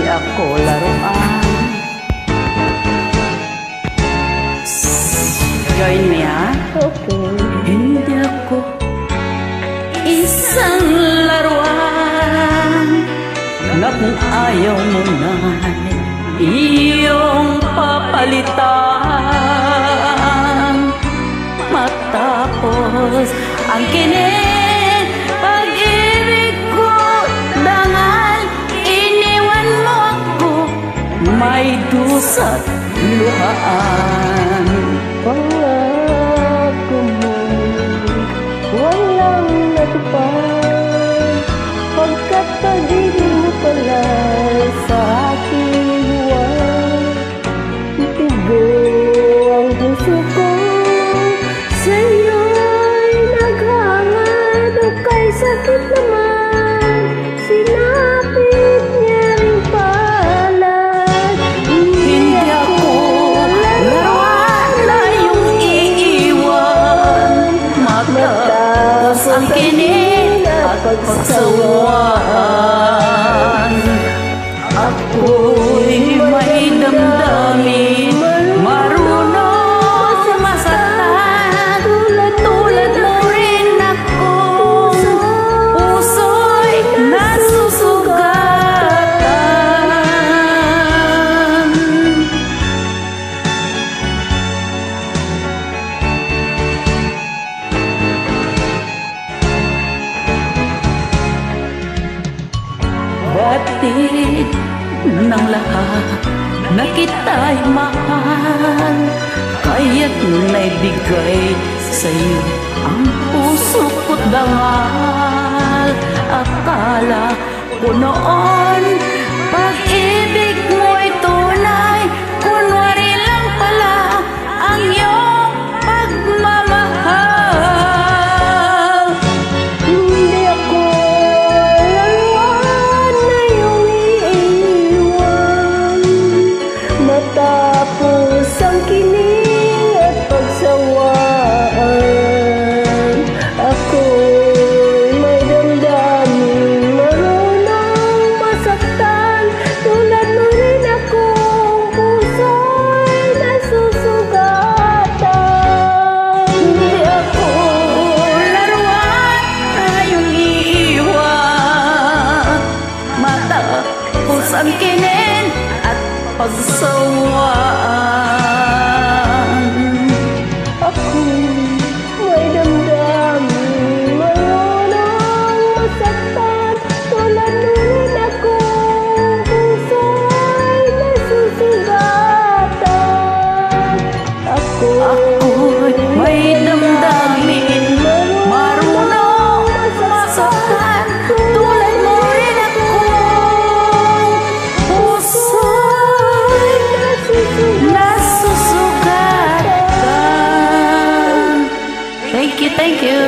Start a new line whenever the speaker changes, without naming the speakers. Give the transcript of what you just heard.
ako laruan. Join me, ha?
Okay.
Hindi ako isang laruan na kung ayaw mo na iyong papalitan. Matapos ang kinin pag-ibig ko, dangal iniwan mo ako, may dusa't luhaan.
Pangako mo walang natupad, pagkat pag-ibig mo pala sa aking buwan. Itigo ang puso ko sa'yo'y naghangad, o kay sakit naman sinapit niya rin pala.
Hindi ako laruan na iyong iiwan, matapos ang kinin at pagsawaan. Ako'y may damdamin, marunong sumasaktan, tulad mo rin ako, puso'y nasusugatan. Batid ng lahat na kita'y mahal, kaya't naibigay sa'yo ang puso ko't dangal. Akala ko noon pag-ibig mo'y tunay, kunwari lang pala ang iyong pagmamahal.
Hindi ako laruan na iyong iiwan, matapos ang kining at pagsawaan. Ako'y may damdamin, marunong masaktan, tulad mo rin akong puso'y nasusugatan.
Hindi ako laruan na iyong iiwan, matapos ang kinin at pagsawaan.
Ako'y may damdamin, marunong masaktan, tulad mo rin akong puso'y nasusugatan.
Ako'y may damdamin, marunong masaktan, tulad mo rin ako, puso'y nasusugatan. Thank you, thank you.